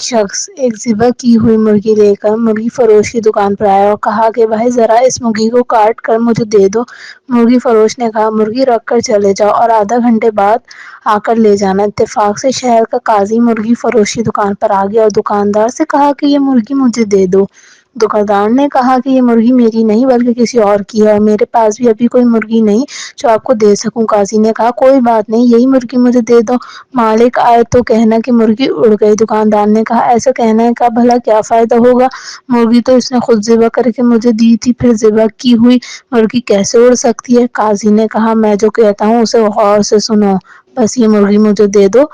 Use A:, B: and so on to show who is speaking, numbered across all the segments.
A: شخص ایک ذبح کی ہوئی مرغی لے کر مرغی فروش کی دکان پر آیا اور کہا کہ بھائی ذرا اس مرغی کو کاٹ کر مجھے دے دو۔ مرغی فروش نے کہا مرغی رکھ کر چلے جاؤ اور آدھا گھنٹے بعد آ کر لے جانا۔ اتفاق سے شہر کا قاضی مرغی فروش کی دکان پر آ گیا اور دکاندار سے کہا کہ یہ مرغی مجھے دے دو۔ دکاندار نے کہا کہ یہ مرغی میری نہیں بلکہ کسی اور کی ہے اور میرے پاس بھی ابھی کوئی مرغی نہیں جو آپ کو دے سکوں۔ قاضی نے کہا کوئی بات نہیں، یہی مرغی مجھے دے دو، مالک آئے تو کہنا کہ مرغی اڑ گئی۔ دکاندار نے کہا ایسا کہنے کا بھلا کیا فائدہ ہوگا، مرغی تو اس نے خود ذبح کر کے مجھے دی تھی، پھر ذبح کی ہوئی مرغی کیسے اڑ سکتی ہے؟ قاضی نے کہا میں جو کہتا ہوں اسے غور سے سنو، بس یہ مرغی مجھے دے دو۔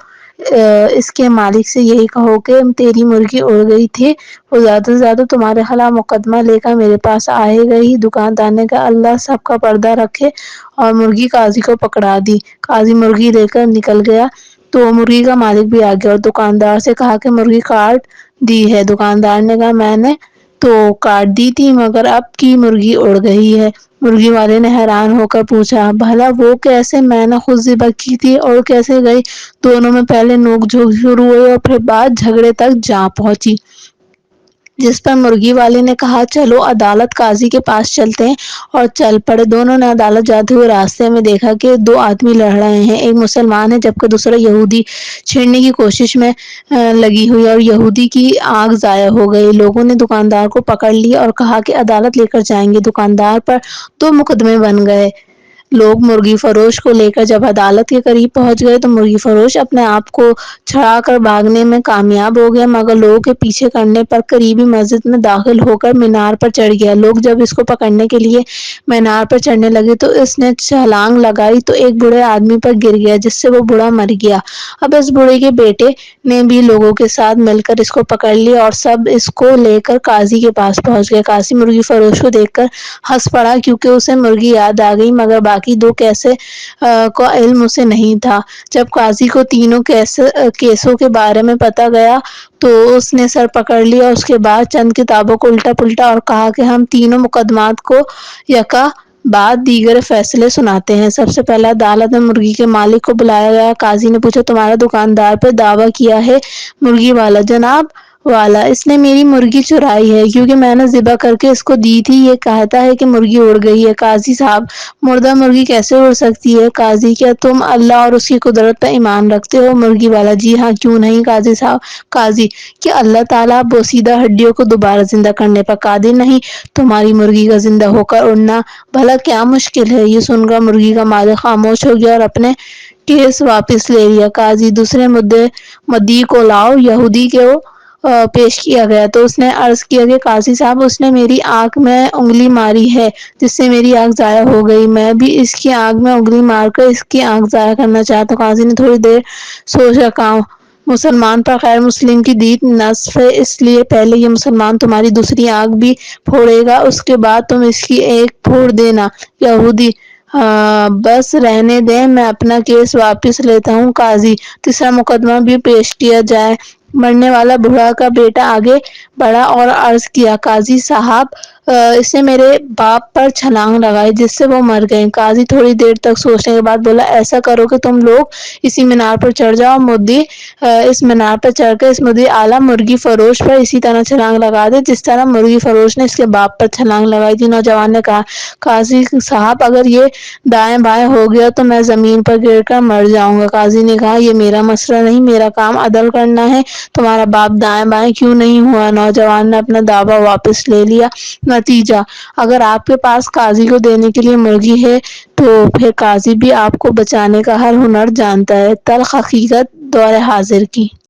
A: اس کے مالک سے یہی کہو کہ تیری مرغی اڑ گئی تھی، وہ زیادہ سے زیادہ تمہارے خلاف مقدمہ لے کر میرے پاس آئے گی۔ دکاندار نے کہا اللہ سب کا پردہ رکھے، اور مرغی قاضی کو پکڑا دی۔ قاضی مرغی لے کر نکل گیا تو مرغی کا مالک بھی آ گیا اور دکاندار سے کہا کہ مرغی کاٹ دی ہے۔ دکاندار نے کہا میں نے تو کاٹ دی تھی مگر اب کی مرغی اڑ گئی ہے۔ مرغی والے نے حیران ہو کر پوچھا بھلا وہ کیسے، میں نے خود ذبح کی تھی، اڑ کیسے گئی؟ دونوں میں پہلے نوک جھوک شروع ہوئی اور پھر بات جھگڑے تک جا پہنچی، جس پر مرغی والے نے کہا چلو عدالت قاضی کے پاس چلتے ہیں، اور چل پڑے۔ دونوں نے عدالت جاتے ہوئے راستے میں دیکھا کہ دو آدمی لڑ رہے ہیں، ایک مسلمان ہے جبکہ دوسرا یہودی۔ چھیڑنے کی کوشش میں لگی ہوئی اور یہودی کی آنکھ ضائع ہو گئی۔ لوگوں نے دکاندار کو پکڑ لیا اور کہا کہ عدالت لے کر جائیں گے۔ دکاندار پر دو مقدمے بن گئے۔ لوگ مرغی فروش کو لے کر جب عدالت کے قریب پہنچ گئے تو مرغی فروش اپنے آپ کو چھڑا کر بھاگنے میں کامیاب ہو گیا، مگر لوگوں کے پیچھے کرنے پر قریبی مسجد میں داخل ہو کر مینار پر چڑھ گیا۔ لوگ جب اس کو پکڑنے کے لیے مینار پر چڑھنے لگے تو اس نے چھلانگ لگائی تو ایک بوڑھے آدمی پر گر گیا جس سے وہ بوڑھا مر گیا۔ اب اس بوڑھے کے بیٹے نے بھی لوگوں کے ساتھ مل کر اس کو پکڑ لیا اور سب اس کو لے کر قاضی کے پاس پہنچ گئے۔ قاضی مرغی فروش کو دیکھ کر ہنس پڑا کیونکہ اسے مرغی یاد آ گئی، مگر باقی دو کا علم اسے نہیں تھا۔ جب قاضی کو تینوں کیسوں کے بارے میں پتا گیا تو اس نے سر پکڑ لیا، اس کے بعد چند کتابوں کو الٹا پلٹا اور کہا کہ ہم تینوں مقدمات کو یکا بعد دیگر فیصلے سناتے ہیں۔ سب سے پہلے عدالت میں مرغی کے مالک کو بلایا گیا۔ قاضی نے پوچھا تمہارا دکاندار پر دعویٰ کیا ہے؟ مرغی والا جناب والا، اس نے میری مرغی چرائی ہے کیونکہ میں نے ذبح کر کے اس کو دی تھی، یہ کہتا ہے کہ مرغی اڑ گئی ہے۔ قاضی صاحب مردہ مرغی کیسے اڑ سکتی ہے؟ قاضی کیا تم اللہ اور اس کی قدرت پر ایمان رکھتے ہو؟ مرغی والا جی ہاں کیوں نہیں قاضی صاحب۔ قاضی کیا اللہ تعالیٰ بوسیدہ ہڈیوں کو دوبارہ زندہ کرنے پر قادر نہیں؟ تمہاری مرغی کا زندہ ہو کر اڑنا بھلا کیا مشکل ہے؟ یہ سن کر مرغی کا مالک خاموش ہو گیا اور اپنے کیس واپس لے لیا۔ قاضی دوسرے مدعی کو لاؤ، یہودی کو پیش کیا گیا تو اس نے عرض کیا کہ قاضی صاحب اس نے میری آنکھ میں انگلی ماری ہے جس سے میری آنکھ ضائع ہو گئی، میں بھی اس کی آنکھ میں انگلی مار کر اس کی آنکھ ضائع کرنا چاہتا ہوں۔ قاضی نے تھوڑی دیر سوچا، کہا مسلمان پر غیر مسلم کی دید نصف ہے، اس لیے پہلے یہ مسلمان تمہاری دوسری آنکھ بھی پھوڑے گا، اس کے بعد تم اس کی ایک پھوڑ دینا۔ یہودی بس رہنے دیں، میں اپنا کیس واپس لیتا ہوں۔ قاضی تیسرا مقدمہ بھی پیش کیا جائے۔ مرنے والا بوڑھا کا بیٹا آگے بڑھا اور عرض کیا قاضی صاحب اس نے میرے باپ پر چھلانگ لگائی جس سے وہ مر گئے۔ قاضی تھوڑی دیر تک سوچنے کے بعد بولا ایسا کرو کہ تم لوگ اسی مینار پر چڑھ جاؤ، مدعی اس مینار پر چڑھ کر اس مدعی اعلیٰ مرغی فروش پر اسی طرح چھلانگ لگا دے جس طرح مرغی فروش نے اس کے باپ پر چھلانگ لگائی تھی۔ نوجوان نے کہا قاضی صاحب اگر یہ دائیں بائیں ہو گیا تو میں زمین پر گر کر مر جاؤں گا۔ قاضی نے کہا یہ میرا مسئلہ نہیں، میرا کام عدل کرنا ہے، تمہارا باپ دائیں بائیں کیوں نہیں ہوا؟ نوجوان نے اپنا دعویٰ واپس لے لیا۔ نتیجہ اگر آپ کے پاس قاضی کو دینے کے لیے مرغی ہے تو پھر قاضی بھی آپ کو بچانے کا ہر ہنر جانتا ہے۔ تلخ حقیقت دور حاضر کی